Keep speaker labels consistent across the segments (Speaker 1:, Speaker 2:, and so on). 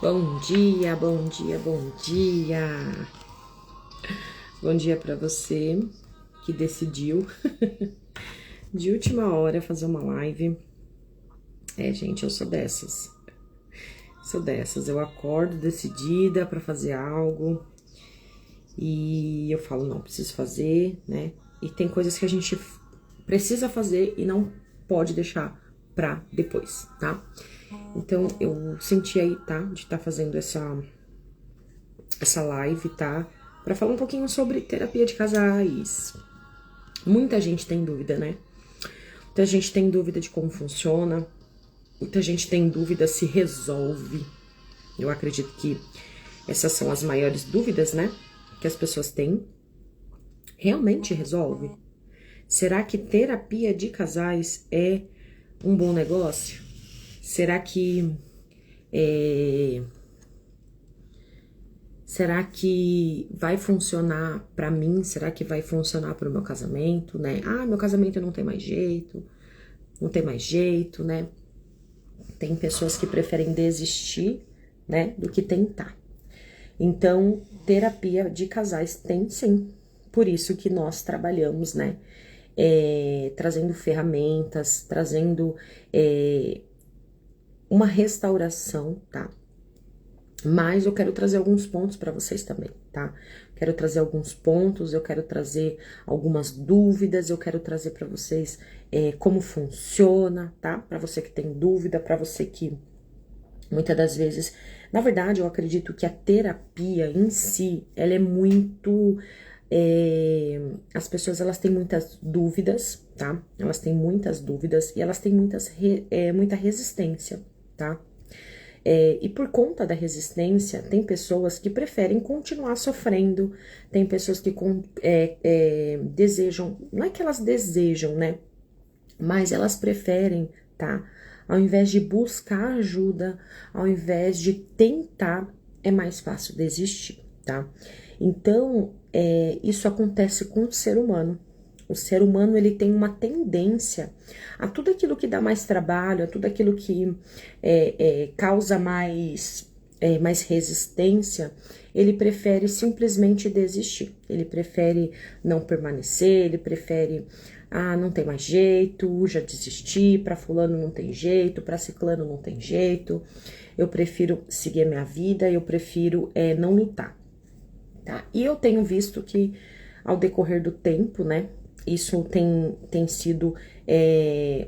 Speaker 1: Bom dia, bom dia, bom dia. Bom dia para você que decidiu de última hora fazer uma live. Gente, eu sou dessas. Eu acordo decidida para fazer algo e eu falo, não, preciso fazer, né? E tem coisas que a gente precisa fazer e não pode deixar pra depois, tá? Então, eu senti aí, tá? De estar fazendo essa live, tá? Pra falar um pouquinho sobre terapia de casais. Muita gente tem dúvida, né? Muita gente tem dúvida de como funciona. Muita gente tem dúvida se resolve. Eu acredito que essas são as maiores dúvidas, né? Que as pessoas têm. Realmente resolve? Será que terapia de casais é um bom negócio? Será que vai funcionar pra mim? Será que vai funcionar pro meu casamento, né? Ah, meu casamento não tem mais jeito. Não tem mais jeito, né? Tem pessoas que preferem desistir, né, do que tentar. Então, terapia de casais tem sim. Por isso que nós trabalhamos, né, trazendo ferramentas, trazendo uma restauração, tá? Mas eu quero trazer alguns pontos para vocês também, tá? Quero trazer alguns pontos, eu quero trazer algumas dúvidas, eu quero trazer para vocês como funciona, tá? Para você que tem dúvida, para você que muitas das vezes, na verdade, eu acredito que a terapia em si, ela é muito, as pessoas elas têm muitas dúvidas, tá? Elas têm muitas dúvidas e elas têm muita resistência, tá? E por conta da resistência, tem pessoas que preferem continuar sofrendo, tem pessoas que desejam, não é que elas desejam, né? Mas elas preferem, tá? Ao invés de buscar ajuda, ao invés de tentar, é mais fácil desistir, tá? Então, isso acontece com o ser humano. O ser humano, ele tem uma tendência a tudo aquilo que dá mais trabalho, a tudo aquilo que causa mais resistência, ele prefere simplesmente desistir. Ele prefere não permanecer, ele prefere, não tem mais jeito, já desisti, para fulano não tem jeito, para ciclano não tem jeito, eu prefiro seguir a minha vida, eu prefiro não lutar, tá? E eu tenho visto que ao decorrer do tempo, né, isso tem sido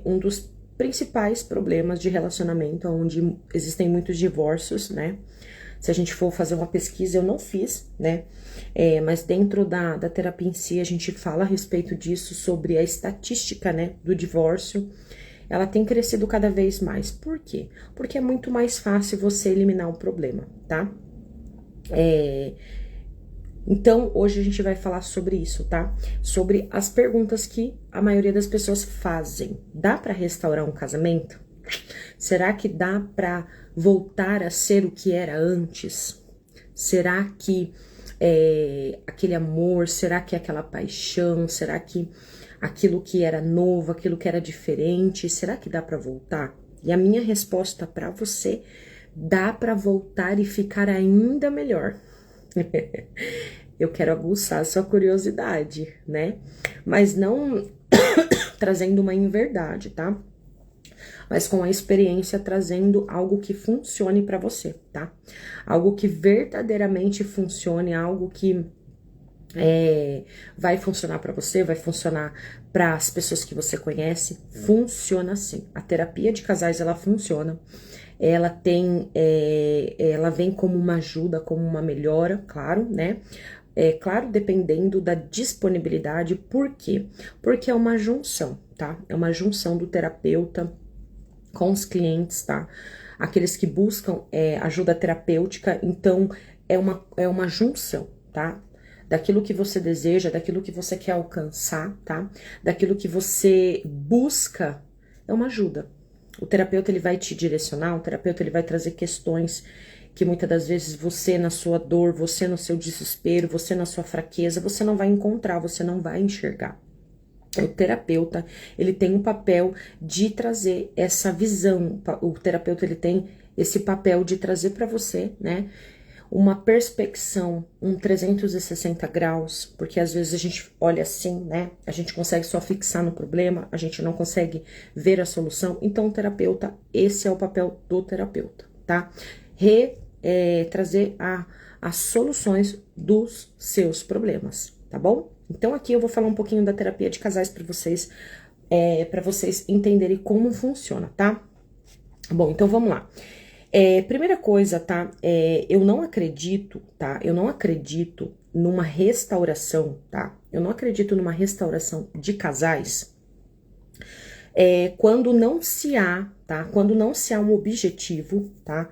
Speaker 1: um dos principais problemas de relacionamento, onde existem muitos divórcios, né? Se a gente for fazer uma pesquisa, eu não fiz, né? Mas dentro da terapia em si, a gente fala a respeito disso, sobre a estatística, né, do divórcio. Ela tem crescido cada vez mais. Por quê? Porque é muito mais fácil você eliminar o problema, tá? Então, hoje a gente vai falar sobre isso, tá? Sobre as perguntas que a maioria das pessoas fazem. Dá pra restaurar um casamento? Será que dá pra voltar a ser o que era antes? Será que aquele amor, será que aquela paixão, será que aquilo que era novo, aquilo que era diferente, será que dá pra voltar? E a minha resposta pra você, dá pra voltar e ficar ainda melhor. Eu quero aguçar a sua curiosidade, né? Mas não trazendo uma inverdade, tá? Mas com a experiência trazendo algo que funcione pra você, tá? Algo que verdadeiramente funcione, algo que vai funcionar pra você, vai funcionar para as pessoas que você conhece. Funciona sim. A terapia de casais, ela funciona. Ela ela vem como uma ajuda, como uma melhora, claro, né? Claro, dependendo da disponibilidade. Por quê? Porque é uma junção, tá? É uma junção do terapeuta com os clientes, tá? Aqueles que buscam ajuda terapêutica, então é uma junção, tá? Daquilo que você deseja, daquilo que você quer alcançar, tá? Daquilo que você busca, é uma ajuda. O terapeuta, ele vai te direcionar, o terapeuta, ele vai trazer questões que muitas das vezes você na sua dor, você no seu desespero, você na sua fraqueza, você não vai encontrar, você não vai enxergar. O terapeuta, ele tem um papel de trazer essa visão. O terapeuta, ele tem esse papel de trazer para você, né, uma perspecção, um 360 graus, porque às vezes a gente olha assim, né, a gente consegue só fixar no problema, a gente não consegue ver a solução. Então, o terapeuta, esse é o papel do terapeuta, tá? Trazer as soluções dos seus problemas, tá bom? Então, aqui eu vou falar um pouquinho da terapia de casais para vocês entenderem como funciona, tá? Bom, então vamos lá. Primeira coisa, tá? Eu não acredito, tá? Eu não acredito numa restauração, tá? Eu não acredito numa restauração de casais quando não se há, tá? Quando não se há um objetivo, tá?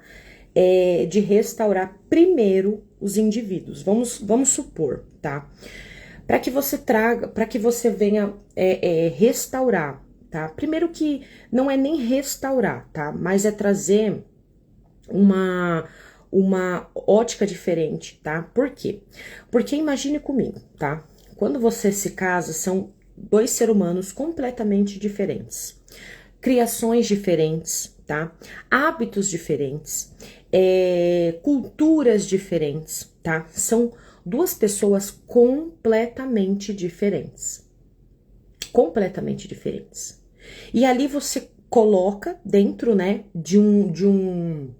Speaker 1: De restaurar primeiro os indivíduos. Vamos supor, tá? Para que você venha restaurar, tá? Primeiro que não é nem restaurar, tá? Mas é trazer uma ótica diferente, tá? Por quê? Porque imagine comigo, tá? Quando você se casa, são dois seres humanos completamente diferentes, criações diferentes, tá? Hábitos diferentes, culturas diferentes, tá? São duas pessoas completamente diferentes. Completamente diferentes. E ali você coloca dentro, né, de um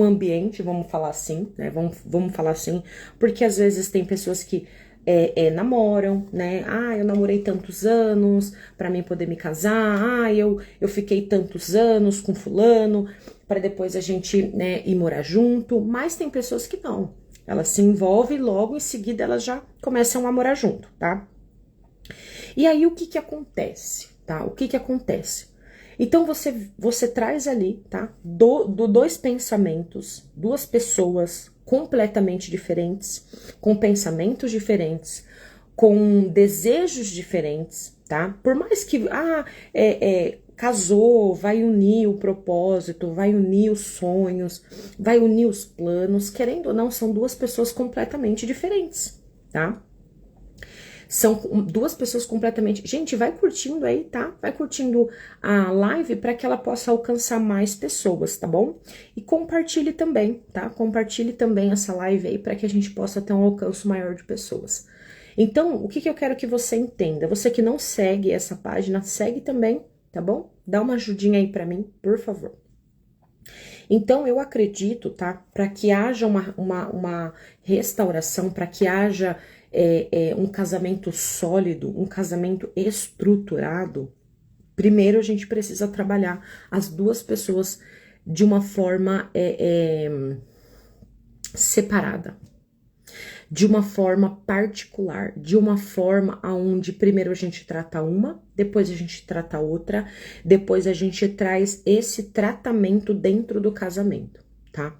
Speaker 1: ambiente, vamos falar assim, né? Vamos falar assim, porque às vezes tem pessoas que namoram, né? Ah, eu namorei tantos anos para mim poder me casar. Ah, eu fiquei tantos anos com fulano para depois a gente, né, ir morar junto. Mas tem pessoas que não. Elas se envolvem e logo em seguida elas já começam a morar junto, tá? E aí o que acontece, tá? O que acontece? Então você traz ali, tá? Dois pensamentos, duas pessoas completamente diferentes, com pensamentos diferentes, com desejos diferentes, tá? Por mais que casou, vai unir o propósito, vai unir os sonhos, vai unir os planos, querendo ou não, são duas pessoas completamente diferentes, tá? São duas pessoas completamente... Gente, vai curtindo aí, tá? Vai curtindo a live para que ela possa alcançar mais pessoas, tá bom? E compartilhe também, tá? Compartilhe também essa live aí para que a gente possa ter um alcance maior de pessoas. Então, o que eu quero que você entenda? Você que não segue essa página, segue também, tá bom? Dá uma ajudinha aí para mim, por favor. Então, eu acredito, tá? Para que haja uma restauração, para que haja... um casamento sólido, um casamento estruturado, primeiro a gente precisa trabalhar as duas pessoas de uma forma separada, de uma forma particular, de uma forma onde primeiro a gente trata uma, depois a gente trata outra, depois a gente traz esse tratamento dentro do casamento, tá?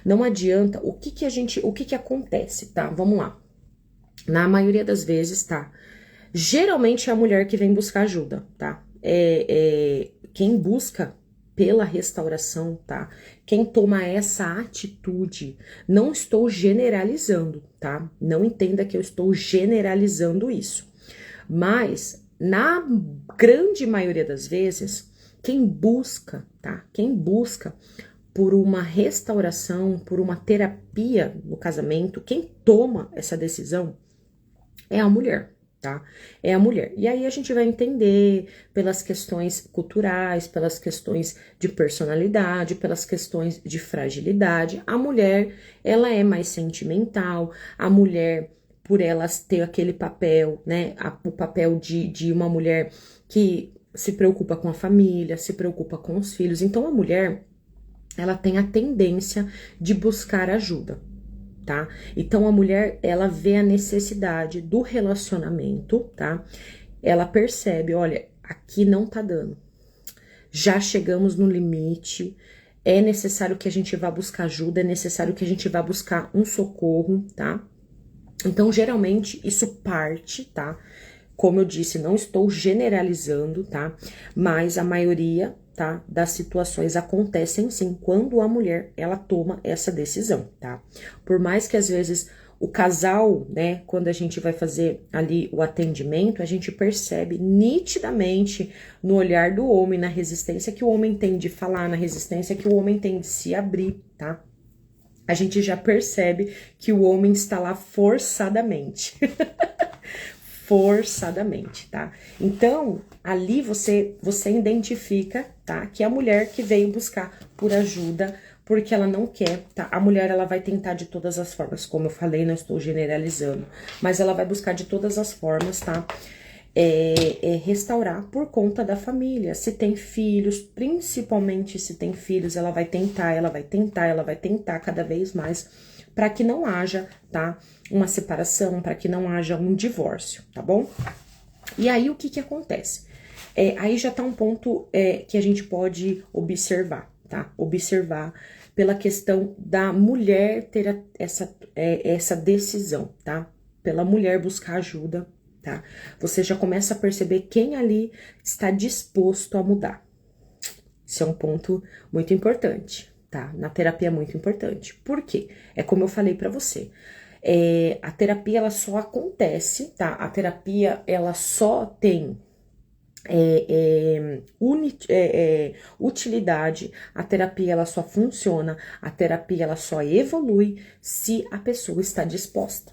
Speaker 1: Não adianta, o que acontece, tá? Vamos lá. Na maioria das vezes, tá? Geralmente é a mulher que vem buscar ajuda, tá? Quem busca pela restauração, tá? Quem toma essa atitude, não estou generalizando, tá? Não entenda que eu estou generalizando isso. Mas, na grande maioria das vezes, quem busca, tá? Quem busca por uma restauração, por uma terapia no casamento, quem toma essa decisão é a mulher, tá? É a mulher. E aí a gente vai entender pelas questões culturais, pelas questões de personalidade, pelas questões de fragilidade. A mulher, ela é mais sentimental, a mulher, por elas ter aquele papel, né? O papel de uma mulher que se preocupa com a família, se preocupa com os filhos. Então a mulher, ela tem a tendência de buscar ajuda. Tá? Então a mulher, ela vê a necessidade do relacionamento, tá? Ela percebe, olha, aqui não tá dando. Já chegamos no limite, é necessário que a gente vá buscar ajuda, é necessário que a gente vá buscar um socorro, tá? Então, geralmente, isso parte, tá? Como eu disse, não estou generalizando, tá? Mas a maioria, tá, das situações acontecem sim quando a mulher, ela toma essa decisão, tá? Por mais que às vezes O casal, né, quando a gente vai fazer ali o atendimento, a gente percebe nitidamente no olhar do homem, na resistência que o homem tem de falar, na resistência que o homem tem de se abrir, tá? A gente já percebe que o homem está lá forçadamente. Forçadamente, tá? Então, ali você identifica, tá? Que é a mulher que veio buscar por ajuda, porque ela não quer, tá? A mulher, ela vai tentar de todas as formas, como eu falei, não estou generalizando, mas ela vai buscar de todas as formas, tá? Restaurar por conta da família. Se tem filhos, principalmente se tem filhos, ela vai tentar cada vez mais para que não haja, tá? Uma separação, para que não haja um divórcio, tá bom? E aí, o que acontece? Aí já tá um ponto que a gente pode observar, tá? Observar pela questão da mulher ter essa decisão, tá? Pela mulher buscar ajuda, tá? Você já começa a perceber quem ali está disposto a mudar. Isso é um ponto muito importante, tá? Na terapia é muito importante. Por quê? É como eu falei pra você. A terapia, ela só acontece, tá? A terapia, ela só tem utilidade, a terapia, ela só funciona, a terapia, ela só evolui se a pessoa está disposta.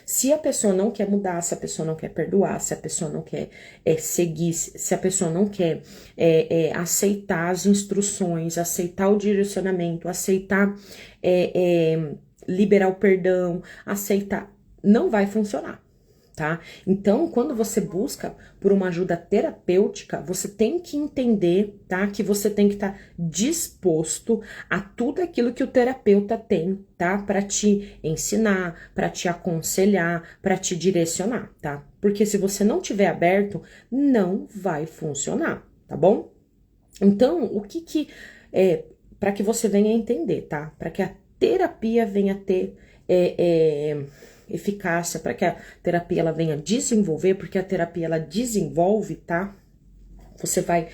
Speaker 1: Se a pessoa não quer mudar, se a pessoa não quer perdoar, se a pessoa não quer seguir, se a pessoa não quer aceitar as instruções, aceitar o direcionamento, aceitar liberar o perdão, aceitar, não vai funcionar, tá? Então, quando você busca por uma ajuda terapêutica, você tem que entender, tá? Que você tem que estar disposto a tudo aquilo que o terapeuta tem, tá? Para te ensinar, para te aconselhar, para te direcionar, tá? Porque se você não tiver aberto, não vai funcionar, tá bom? Então, o que para que você venha entender, tá? Para que a terapia venha ter eficácia, para que a terapia ela venha desenvolver, porque a terapia ela desenvolve, tá? Você vai,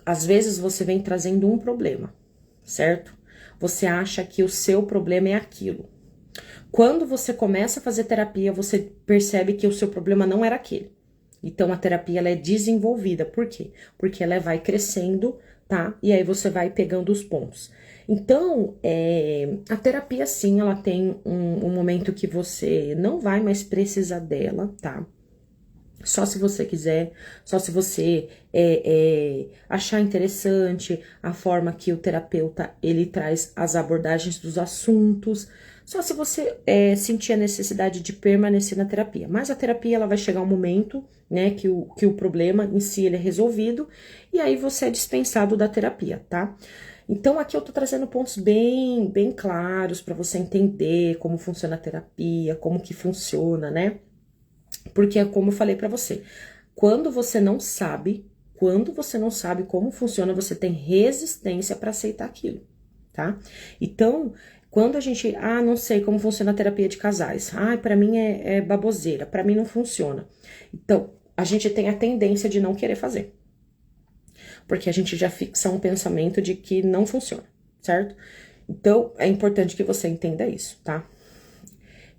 Speaker 1: às vezes você vem trazendo um problema, certo? Você acha que o seu problema é aquilo. Quando você começa a fazer terapia, você percebe que o seu problema não era aquele. Então a terapia ela é desenvolvida. Por quê? Porque ela vai crescendo, tá? E aí você vai pegando os pontos. Então, a terapia, sim, ela tem um momento que você não vai mais precisar dela, tá? Só se você quiser, só se você achar interessante a forma que o terapeuta, ele traz as abordagens dos assuntos, só se você sentir a necessidade de permanecer na terapia. Mas a terapia, ela vai chegar um momento, né, que o problema em si, ele é resolvido, e aí você é dispensado da terapia, tá? Então, aqui eu tô trazendo pontos bem claros para você entender como funciona a terapia, como que funciona, né? Porque é como eu falei para você, quando você não sabe como funciona, você tem resistência para aceitar aquilo, tá? Então, quando a gente, não sei como funciona a terapia de casais, para mim é baboseira, para mim não funciona. Então, a gente tem a tendência de não querer fazer. Porque a gente já fixa um pensamento de que não funciona, certo? Então, é importante que você entenda isso, tá?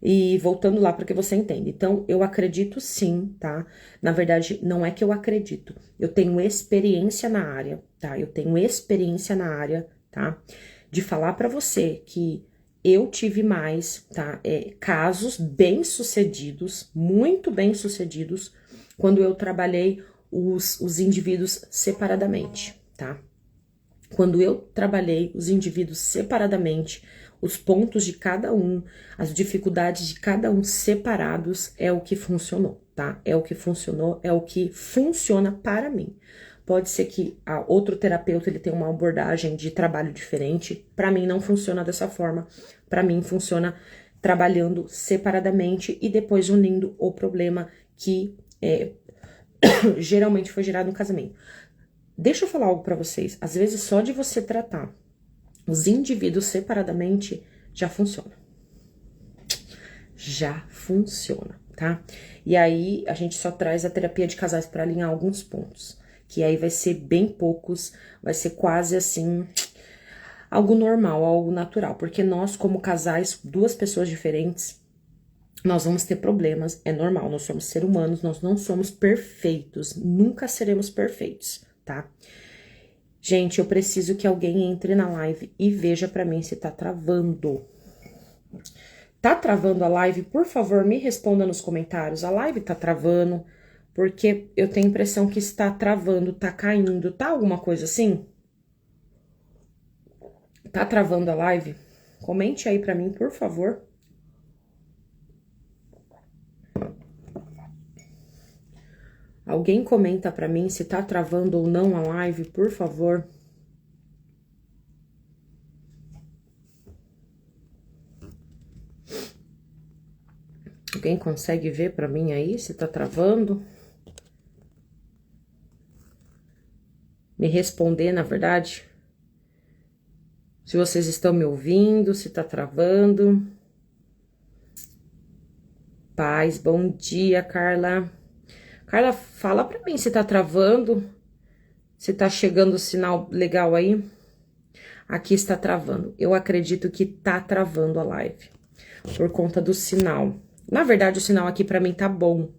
Speaker 1: E voltando lá para que você entenda. Então, eu acredito sim, tá? Na verdade, não é que eu acredito. Eu tenho experiência na área, tá? Eu tenho experiência na área, tá? De falar para você que eu tive mais, tá? Casos bem-sucedidos, muito bem-sucedidos, quando eu trabalhei os indivíduos separadamente, tá? Quando eu trabalhei os indivíduos separadamente, os pontos de cada um, as dificuldades de cada um separados, é o que funcionou, tá? É o que funcionou, é o que funciona para mim. Pode ser que a outro terapeuta ele tenha uma abordagem de trabalho diferente. Para mim não funciona dessa forma. Para mim funciona trabalhando separadamente e depois unindo o problema que geralmente foi gerado no casamento. Deixa eu falar algo pra vocês. Às vezes, só de você tratar os indivíduos separadamente, já funciona. Já funciona, tá? E aí, a gente só traz a terapia de casais pra alinhar alguns pontos. Que aí vai ser bem poucos, vai ser quase assim, algo normal, algo natural. Porque nós, como casais, duas pessoas diferentes, nós vamos ter problemas, é normal, nós somos seres humanos, nós não somos perfeitos, nunca seremos perfeitos, tá? Gente, eu preciso que alguém entre na live e veja pra mim se tá travando. Tá travando a live? Por favor, me responda nos comentários. A live tá travando, porque eu tenho a impressão que está travando, tá caindo, tá alguma coisa assim? Tá travando a live? Comente aí pra mim, por favor. Alguém comenta pra mim se tá travando ou não a live, por favor. Alguém consegue ver pra mim aí se tá travando? Me responder, na verdade. Se vocês estão me ouvindo, se tá travando. Paz, bom dia, Carla. Carla, fala pra mim se tá travando, se tá chegando o sinal legal aí. Aqui está travando. Eu acredito que tá travando a live, por conta do sinal. Na verdade, o sinal aqui pra mim tá bom.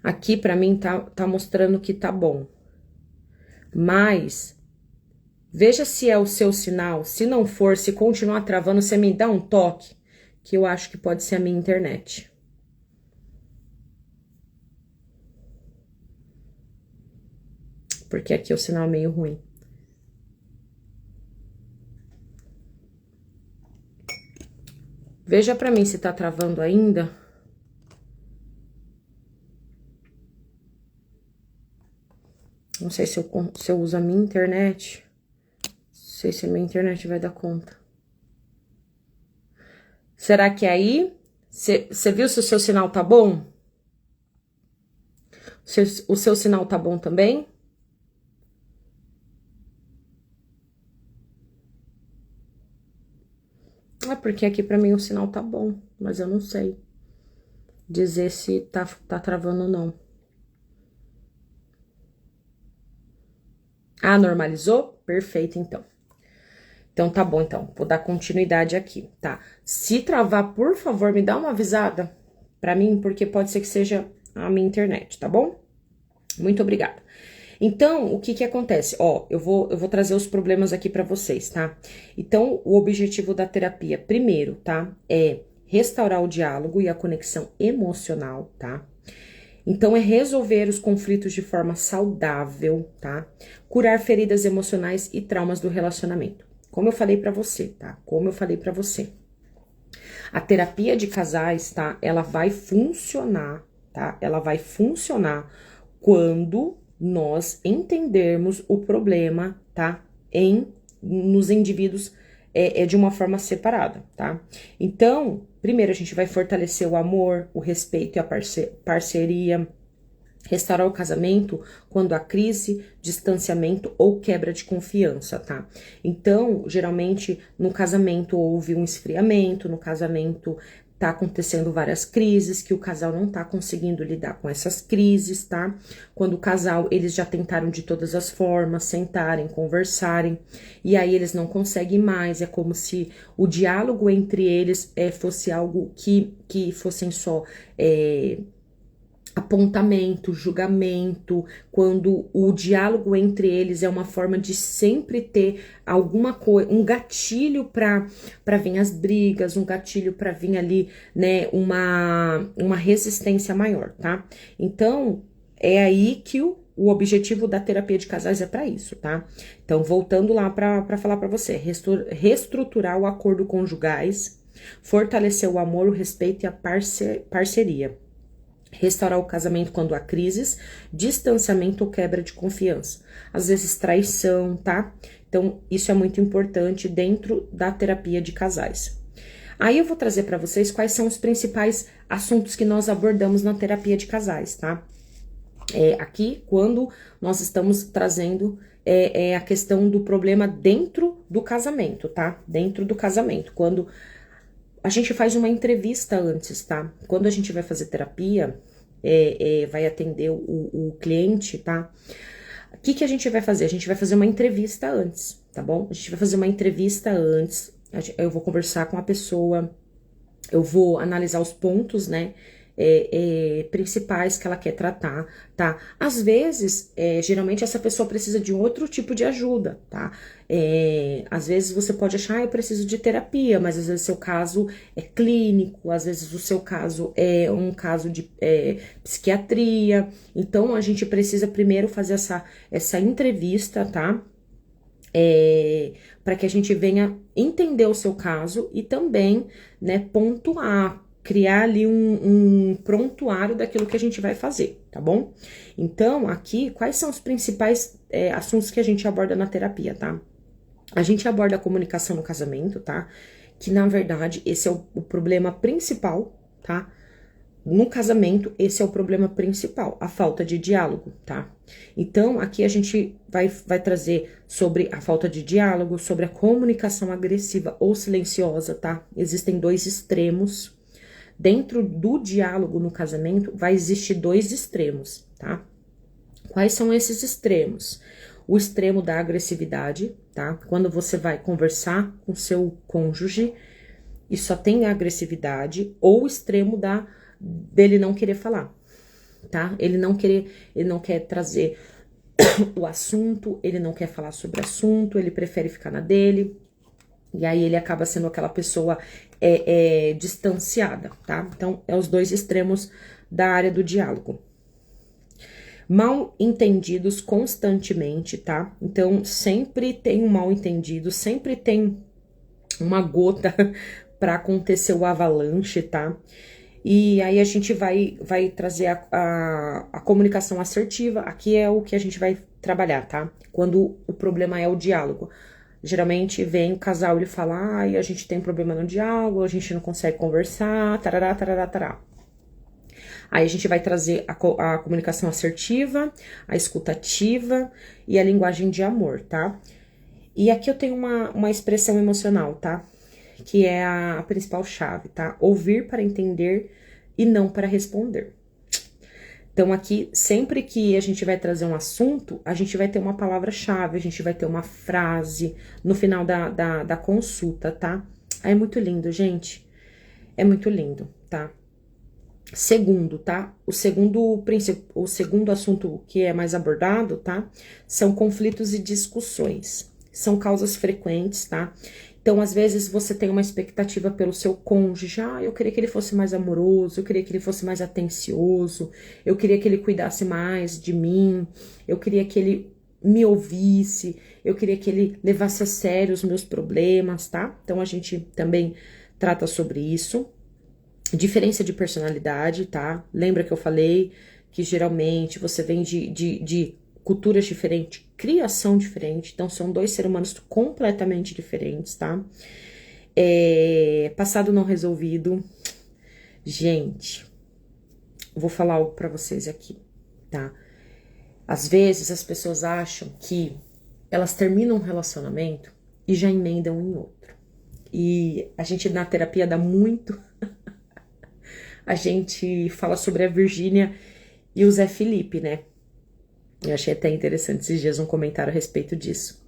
Speaker 1: Aqui pra mim tá mostrando que tá bom. Mas, veja se é o seu sinal. Se não for, se continuar travando, você me dá um toque, que eu acho que pode ser a minha internet. Porque aqui o sinal é meio ruim. Veja pra mim se tá travando ainda. Não sei se eu uso a minha internet. Não sei se a minha internet vai dar conta. Será que é aí? Você viu se o seu sinal tá bom? O seu sinal tá bom também? É porque aqui pra mim o sinal tá bom, mas eu não sei dizer se tá travando ou não. Ah, normalizou? Perfeito, então. Então, tá bom, então. Vou dar continuidade aqui, tá? Se travar, por favor, me dá uma avisada pra mim, porque pode ser que seja a minha internet, tá bom? Muito obrigada. Então, o que que acontece? Ó, eu vou trazer os problemas aqui pra vocês, tá? Então, o objetivo da terapia, primeiro, tá? É restaurar o diálogo e a conexão emocional, tá? Então, é resolver os conflitos de forma saudável, tá? Curar feridas emocionais e traumas do relacionamento. Como eu falei pra você, tá? Como eu falei pra você. A terapia de casais, tá? Ela vai funcionar, tá? Ela vai funcionar quando nós entendermos o problema, tá? Nos indivíduos de uma forma separada, tá? Então, primeiro a gente vai fortalecer o amor, o respeito e a parceria, restaurar o casamento quando há crise, distanciamento ou quebra de confiança, tá? Então, geralmente, no casamento houve um esfriamento, no casamento tá acontecendo várias crises, que o casal não tá conseguindo lidar com essas crises, tá? Quando o casal, eles já tentaram de todas as formas, sentarem, conversarem, e aí eles não conseguem mais, é como se o diálogo entre eles fosse algo que fossem só apontamento, julgamento, quando o diálogo entre eles é uma forma de sempre ter alguma coisa, um gatilho para vir as brigas, um gatilho para vir ali, né, uma resistência maior, tá? Então, é aí que o objetivo da terapia de casais é para isso, tá? Então, voltando lá para falar para você, reestruturar o acordo conjugais, fortalecer o amor, o respeito e a parceria. Restaurar o casamento quando há crises, distanciamento ou quebra de confiança. Às vezes traição, tá? Então, isso é muito importante dentro da terapia de casais. Aí eu vou trazer para vocês quais são os principais assuntos que nós abordamos na terapia de casais, tá? Aqui, quando nós estamos trazendo a questão do problema dentro do casamento, tá? Dentro do casamento, quando a gente faz uma entrevista antes, tá? Quando a gente vai fazer terapia, vai atender o cliente, tá? O que a gente vai fazer? A gente vai fazer uma entrevista antes, tá bom? A gente vai fazer uma entrevista antes, eu vou conversar com a pessoa, Eu vou analisar os pontos, né, principais que ela quer tratar, tá? Às vezes, geralmente essa pessoa precisa de um outro tipo de ajuda, tá? Às vezes você pode achar, eu preciso de terapia, mas às vezes seu caso é clínico, às vezes o seu caso é um caso de psiquiatria. Então, a gente precisa primeiro fazer essa entrevista, tá? Para que a gente venha entender o seu caso e também, né, pontuar, criar ali um prontuário daquilo que a gente vai fazer, tá bom? Então, aqui, quais são os principais assuntos que a gente aborda na terapia, tá? A gente aborda a comunicação no casamento, tá? Que, na verdade, esse é o problema principal, tá? No casamento, esse é o problema principal, a falta de diálogo, tá? Então, aqui a gente vai trazer sobre a falta de diálogo, sobre a comunicação agressiva ou silenciosa, tá? Existem dois extremos. Dentro do diálogo no casamento, vai existir dois extremos, tá? Quais são esses extremos? O extremo da agressividade, tá? Quando você vai conversar com seu cônjuge e só tem agressividade, ou o extremo dele não querer falar, tá? Ele não quer trazer o assunto, ele não quer falar sobre o assunto, ele prefere ficar na dele, e aí ele acaba sendo aquela pessoa distanciada, tá? Então, é os dois extremos da área do diálogo. Mal entendidos constantemente, tá? Então, sempre tem um mal entendido, sempre tem uma gota para acontecer o avalanche, tá? E aí a gente vai trazer a comunicação assertiva, aqui é o que a gente vai trabalhar, tá? Quando o problema é o diálogo. Geralmente vem o casal, ele fala, ai, a gente tem problema no diálogo, a gente não consegue conversar, tarará, tarará, tarará. Aí a gente vai trazer a comunicação assertiva, a escutativa e a linguagem de amor, tá? E aqui eu tenho uma expressão emocional, tá? Que é a principal chave, tá? Ouvir para entender e não para responder. Então, aqui, sempre que a gente vai trazer um assunto, a gente vai ter uma palavra-chave, a gente vai ter uma frase no final da consulta, tá? É muito lindo, gente. É muito lindo, tá? Segundo, tá? O segundo assunto que é mais abordado, tá? São conflitos e discussões. São causas frequentes, tá? Então, às vezes, você tem uma expectativa pelo seu cônjuge. Ah, eu queria que ele fosse mais amoroso, eu queria que ele fosse mais atencioso, eu queria que ele cuidasse mais de mim, eu queria que ele me ouvisse, eu queria que ele levasse a sério os meus problemas, tá? Então, a gente também trata sobre isso. Diferença de personalidade, tá? Lembra que eu falei que geralmente você vem de culturas diferentes, criação diferente, então são dois seres humanos completamente diferentes, tá? Passado não resolvido. Gente, vou falar algo pra vocês aqui, tá? Às vezes as pessoas acham que elas terminam um relacionamento e já emendam em outro. E a gente na terapia dá muito. A gente fala sobre a Virgínia e o Zé Felipe, né? Eu achei até interessante esses dias um comentário a respeito disso.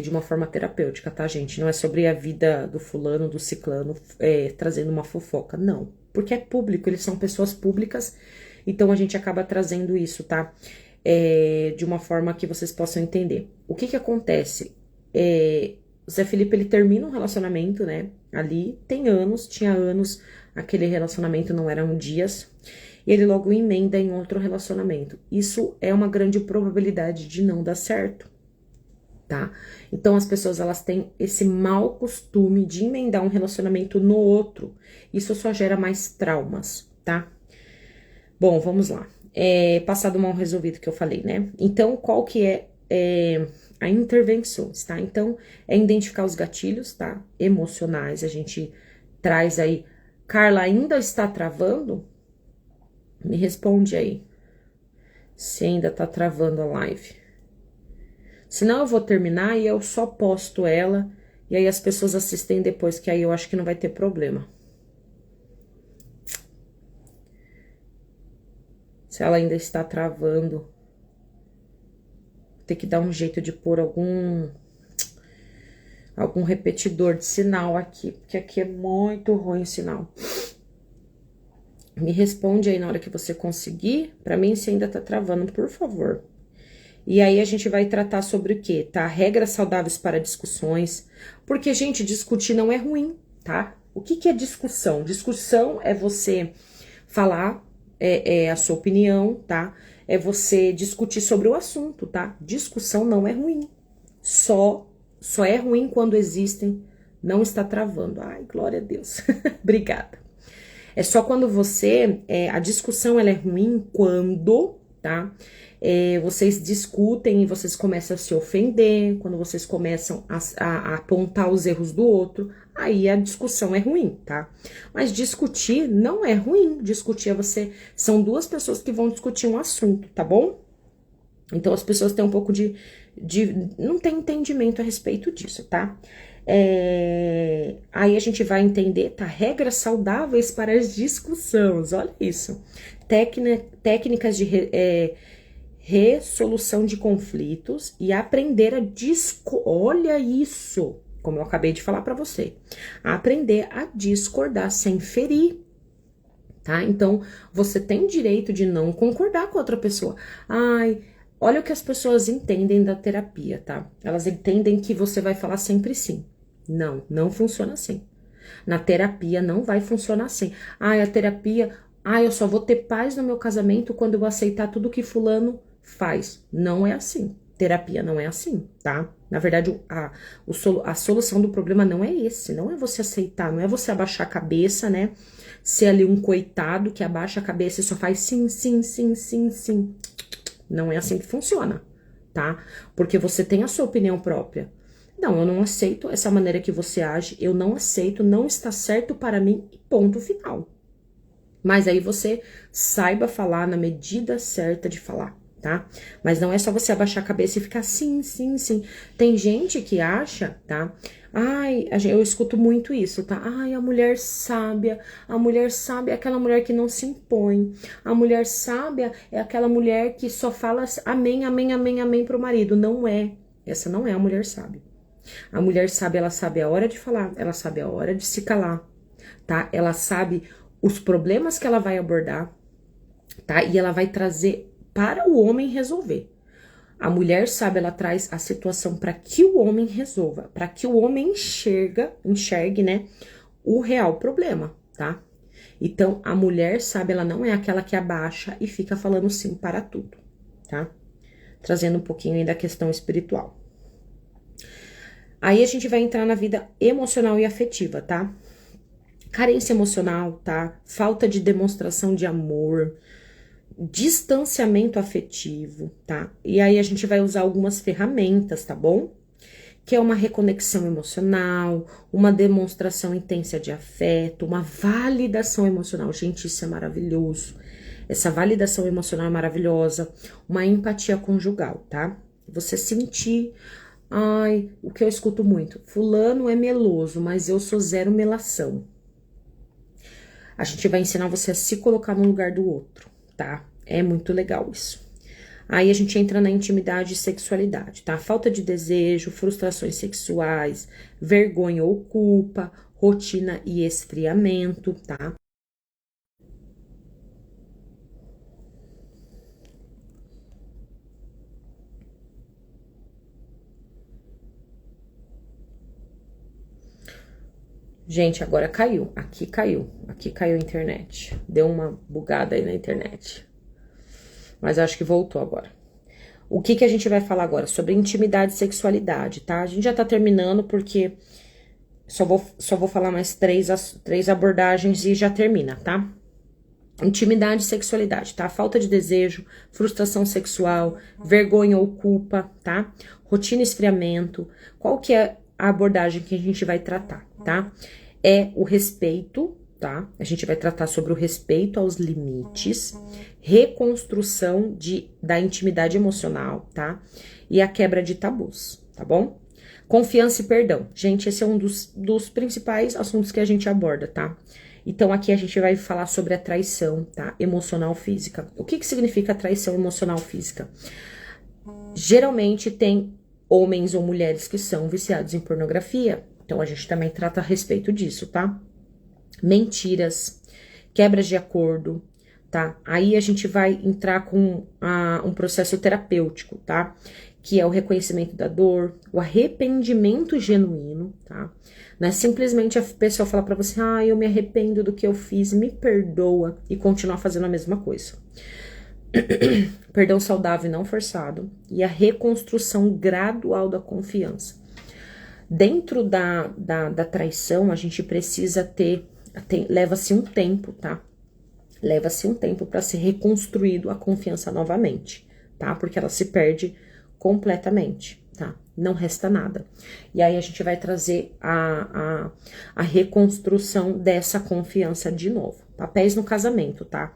Speaker 1: De uma forma terapêutica, tá, gente? Não é sobre a vida do fulano, do ciclano, trazendo uma fofoca, não. Porque é público, eles são pessoas públicas, então a gente acaba trazendo isso, tá? De uma forma que vocês possam entender. O que acontece? O Zé Felipe, ele termina um relacionamento, né? Ali, tinha anos, aquele relacionamento não eram dias, e ele logo emenda em outro relacionamento. Isso é uma grande probabilidade de não dar certo, tá? Então, as pessoas, elas têm esse mau costume de emendar um relacionamento no outro. Isso só gera mais traumas, tá? Bom, vamos lá. Passado mal resolvido que eu falei, né? Então, qual que é a intervenções, tá? Então, é identificar os gatilhos, tá? Emocionais, a gente traz aí. Carla, ainda está travando? Me responde aí. Se ainda tá travando a live. Senão eu vou terminar e eu só posto ela. E aí as pessoas assistem depois, que aí eu acho que não vai ter problema. Se ela ainda está travando, vou ter que dar um jeito de pôr algum repetidor de sinal aqui, porque aqui é muito ruim o sinal. Me responde aí na hora que você conseguir, pra mim se ainda tá travando, por favor. E aí a gente vai tratar sobre o quê, tá? Regras saudáveis para discussões, porque, gente, discutir não é ruim, tá? O que que é discussão? Discussão é você falar a sua opinião, tá? É você discutir sobre o assunto, tá? Discussão não é ruim. Só é ruim quando existem, não está travando. Ai, glória a Deus. Obrigada. É só quando você, a discussão ela é ruim quando, tá? Vocês discutem e vocês começam a se ofender, quando vocês começam a apontar os erros do outro, aí a discussão é ruim, tá? Mas discutir não é ruim, discutir são duas pessoas que vão discutir um assunto, tá bom? Então as pessoas têm um pouco não tem entendimento a respeito disso, tá? Aí a gente vai entender, tá? Regras saudáveis para as discussões, olha isso. Técnicas de resolução de conflitos e aprender a olha isso, como eu acabei de falar para você. Aprender a discordar sem ferir, tá? Então, você tem o direito de não concordar com outra pessoa. Ai, olha o que as pessoas entendem da terapia, tá? Elas entendem que você vai falar sempre sim. Não, não funciona assim. Na terapia não vai funcionar assim. Ai, a terapia... Ai, eu só vou ter paz no meu casamento quando eu aceitar tudo que fulano faz. Não é assim. Terapia não é assim, tá? Na verdade, a solução do problema não é esse. Não é você aceitar, não é você abaixar a cabeça, né? Ser ali um coitado que abaixa a cabeça e só faz sim, sim, sim, sim, sim. Não é assim que funciona, tá? Porque você tem a sua opinião própria. Não, eu não aceito essa maneira que você age, eu não aceito, não está certo para mim, e ponto final. Mas aí você saiba falar na medida certa de falar, tá? Mas não é só você abaixar a cabeça e ficar sim, sim, sim. Tem gente que acha, tá? Ai, eu escuto muito isso, tá? Ai, a mulher sábia é aquela mulher que não se impõe. A mulher sábia é aquela mulher que só fala amém, amém, amém, amém pro marido. Não é. Essa não é a mulher sábia. A mulher sábia, ela sabe a hora de falar, ela sabe a hora de se calar, tá? Ela sabe os problemas que ela vai abordar, tá? E ela vai trazer para o homem resolver. A mulher sábia, ela traz a situação para que o homem resolva, para que o homem enxergue, né, o real problema, tá? Então, a mulher sábia, ela não é aquela que abaixa e fica falando sim para tudo, tá? Trazendo um pouquinho aí da questão espiritual. Aí a gente vai entrar na vida emocional e afetiva, tá? Carência emocional, tá? Falta de demonstração de amor, distanciamento afetivo, tá? E aí a gente vai usar algumas ferramentas, tá bom? Que é uma reconexão emocional, uma demonstração intensa de afeto, uma validação emocional. Gente, isso é maravilhoso. Essa validação emocional é maravilhosa. Uma empatia conjugal, tá? Você sentir... Ai, o que eu escuto muito. Fulano é meloso, mas eu sou zero melação. A gente vai ensinar você a se colocar no lugar do outro, tá? É muito legal isso. Aí a gente entra na intimidade e sexualidade, tá? Falta de desejo, frustrações sexuais, vergonha ou culpa, rotina e esfriamento, tá? Gente, agora caiu. Aqui caiu. Aqui caiu a internet. Deu uma bugada aí na internet. Mas acho que voltou agora. O que a gente vai falar agora? Sobre intimidade e sexualidade, tá? A gente já tá terminando porque só vou falar mais três abordagens e já termina, tá? Intimidade e sexualidade, tá? Falta de desejo, frustração sexual, vergonha ou culpa, tá? Rotina e esfriamento. Qual que é a abordagem que a gente vai tratar, tá? É o respeito, tá? A gente vai tratar sobre o respeito aos limites, reconstrução da intimidade emocional, tá? E a quebra de tabus, tá bom? Confiança e perdão. Gente, esse é um dos principais assuntos que a gente aborda, tá? Então, aqui a gente vai falar sobre a traição, tá? Emocional física. O que significa traição emocional física? Geralmente tem homens ou mulheres que são viciados em pornografia. Então, a gente também trata a respeito disso, tá? Mentiras, quebras de acordo, tá? Aí a gente vai entrar com um processo terapêutico, tá? Que é o reconhecimento da dor, o arrependimento genuíno, tá? Não é simplesmente a pessoa falar pra você, eu me arrependo do que eu fiz, me perdoa, e continuar fazendo a mesma coisa. Perdão saudável e não forçado, e a reconstrução gradual da confiança. Dentro da traição, a gente precisa leva-se um tempo, tá? Leva-se um tempo para ser reconstruído a confiança novamente, tá? Porque ela se perde completamente, tá? Não resta nada. E aí a gente vai trazer a reconstrução dessa confiança de novo. Papéis no casamento, tá?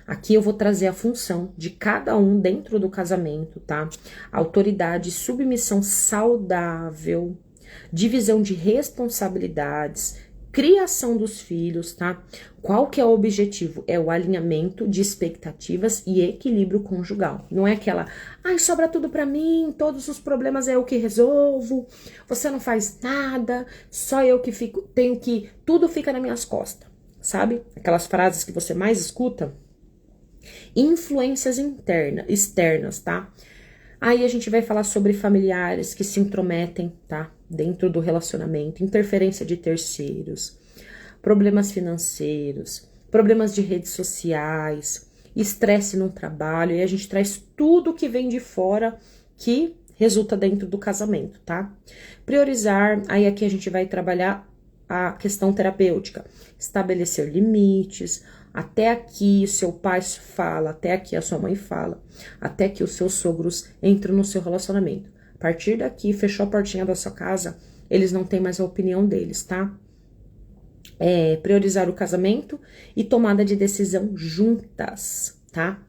Speaker 1: Aqui eu vou trazer a função de cada um dentro do casamento, tá? Autoridade, submissão saudável, divisão de responsabilidades, criação dos filhos, tá? Qual que é o objetivo? É o alinhamento de expectativas e equilíbrio conjugal. Não é aquela, sobra tudo pra mim, todos os problemas é eu que resolvo, você não faz nada, só eu que tudo fica nas minhas costas, sabe? Aquelas frases que você mais escuta. Influências externas, tá? Aí a gente vai falar sobre familiares que se intrometem, tá? Dentro do relacionamento, interferência de terceiros, problemas financeiros, problemas de redes sociais, estresse no trabalho, e a gente traz tudo que vem de fora que resulta dentro do casamento, tá? Priorizar, aí aqui a gente vai trabalhar a questão terapêutica, estabelecer limites. Até aqui seu pai fala, até aqui a sua mãe fala, até que os seus sogros entram no seu relacionamento. A partir daqui, fechou a portinha da sua casa, eles não têm mais a opinião deles, tá? Priorizar o casamento e tomada de decisão juntas, tá?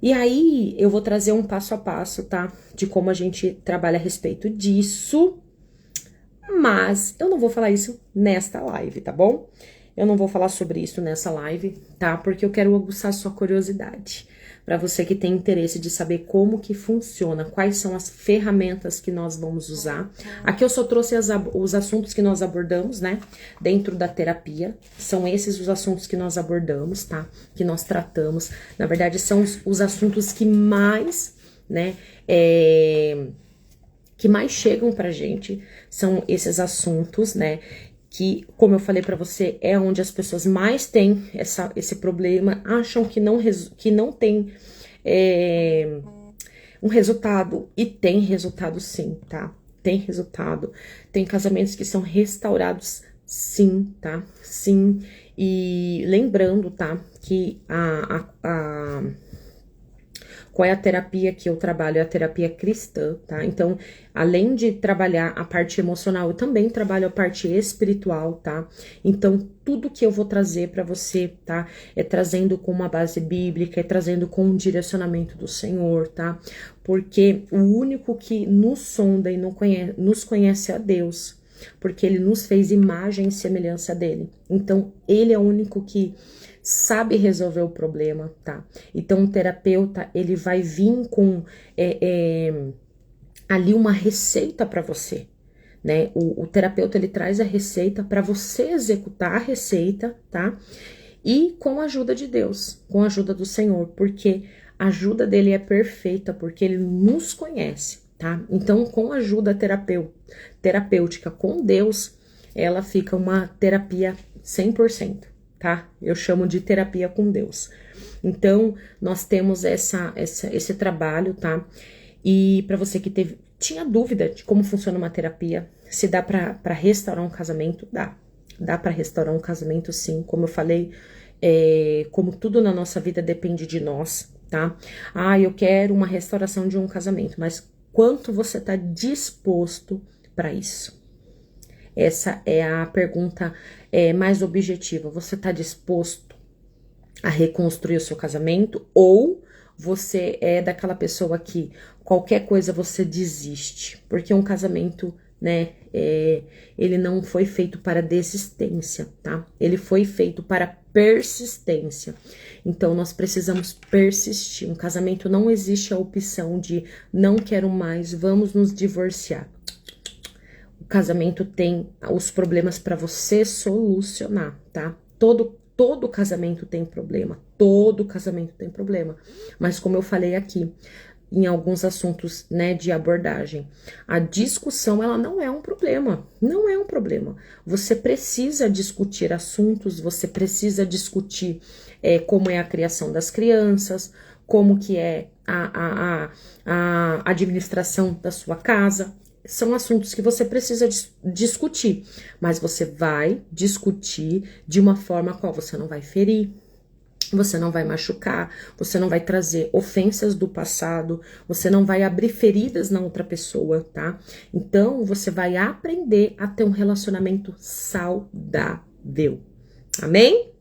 Speaker 1: E aí, eu vou trazer um passo a passo, tá? De como a gente trabalha a respeito disso, mas eu não vou falar isso nesta live, tá bom? Eu não vou falar sobre isso nessa live, tá? Porque eu quero aguçar sua curiosidade. Para você que tem interesse de saber como que funciona, quais são as ferramentas que nós vamos usar. Aqui eu só trouxe os assuntos que nós abordamos, né? Dentro da terapia. São esses os assuntos que nós abordamos, tá? Que nós tratamos. Na verdade, são os assuntos que mais, né? Que mais chegam pra gente. São esses assuntos, né? Que, como eu falei pra você, é onde as pessoas mais têm esse problema, acham que não tem um resultado, e tem resultado sim, tá? Tem resultado. Tem casamentos que são restaurados sim, tá? Sim. E lembrando, tá? Que qual é a terapia que eu trabalho? É a terapia cristã, tá? Então, além de trabalhar a parte emocional, eu também trabalho a parte espiritual, tá? Então, tudo que eu vou trazer pra você, tá? É trazendo com uma base bíblica, é trazendo com um direcionamento do Senhor, tá? Porque o único que nos sonda e nos conhece é Deus, porque Ele nos fez imagem e semelhança dele. Então, Ele é o único que sabe resolver o problema, tá? Então, o terapeuta, ele vai vir com ali uma receita para você, né? O terapeuta, ele traz a receita para você executar a receita, tá? E com a ajuda de Deus, com a ajuda do Senhor, porque a ajuda dele é perfeita, porque ele nos conhece, tá? Então, com a ajuda terapêutica com Deus, ela fica uma terapia 100%. Tá? Eu chamo de terapia com Deus. Então, nós temos esse trabalho, tá? E para você que tinha dúvida de como funciona uma terapia, se dá para restaurar um casamento, dá. Dá para restaurar um casamento, sim. Como eu falei, como tudo na nossa vida depende de nós, tá? Eu quero uma restauração de um casamento, mas quanto você tá disposto para isso? Essa é a pergunta mais objetiva. Você está disposto a reconstruir o seu casamento? Ou você é daquela pessoa que qualquer coisa você desiste? Porque um casamento, né, ele não foi feito para desistência, tá? Ele foi feito para persistência. Então, nós precisamos persistir. Um casamento não existe a opção de não quero mais, vamos nos divorciar. O casamento tem os problemas para você solucionar, tá? Todo casamento tem problema, todo casamento tem problema. Mas como eu falei aqui, em alguns assuntos, né, de abordagem, a discussão, ela não é um problema, não é um problema. Você precisa discutir assuntos, você precisa discutir como é a criação das crianças, como que é a administração da sua casa. São assuntos que você precisa discutir, mas você vai discutir de uma forma a qual você não vai ferir, você não vai machucar, você não vai trazer ofensas do passado, você não vai abrir feridas na outra pessoa, tá? Então, você vai aprender a ter um relacionamento saudável. Amém?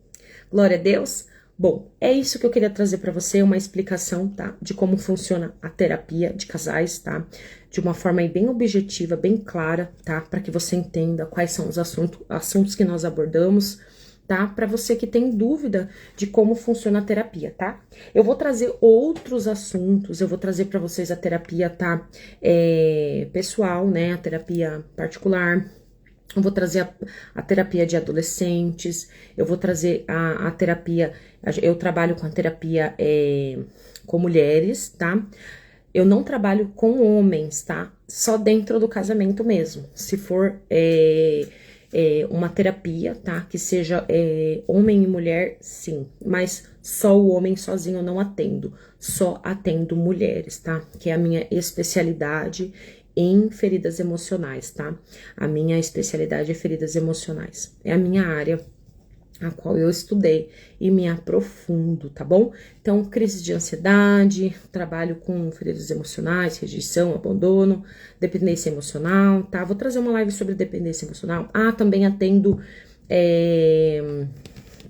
Speaker 1: Glória a Deus. Bom, é isso que eu queria trazer para você, uma explicação, tá? De como funciona a terapia de casais, tá? De uma forma aí bem objetiva, bem clara, tá? Para que você entenda quais são os assuntos que nós abordamos, tá? Para você que tem dúvida de como funciona a terapia, tá? Eu vou trazer outros assuntos, eu vou trazer para vocês a terapia, tá? Pessoal, né? A terapia particular. Eu vou trazer a terapia de adolescentes, eu vou trazer a terapia, eu trabalho com a terapia com mulheres, tá? Eu não trabalho com homens, tá? Só dentro do casamento mesmo. Se for uma terapia, tá? Que seja homem e mulher, sim. Mas só o homem sozinho eu não atendo. Só atendo mulheres, tá? Que é a minha especialidade em feridas emocionais, tá? A minha especialidade é feridas emocionais. É a minha área a qual eu estudei e me aprofundo, tá bom? Então, crise de ansiedade, trabalho com feridas emocionais, rejeição, abandono, dependência emocional, tá? Vou trazer uma live sobre dependência emocional. Ah, também atendo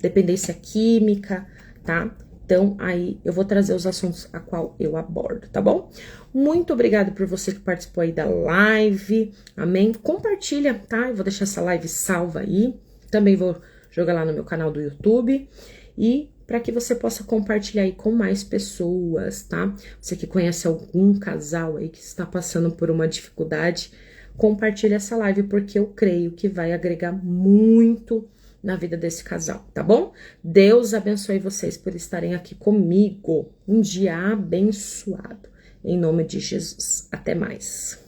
Speaker 1: dependência química, tá? Então, aí eu vou trazer os assuntos a qual eu abordo, tá bom? Muito obrigada por você que participou aí da live, amém? Compartilha, tá? Eu vou deixar essa live salva aí, também vou jogar lá no meu canal do YouTube e para que você possa compartilhar aí com mais pessoas, tá? Você que conhece algum casal aí que está passando por uma dificuldade, compartilha essa live porque eu creio que vai agregar muito na vida desse casal, tá bom? Deus abençoe vocês por estarem aqui comigo. Um dia abençoado. Em nome de Jesus. Até mais.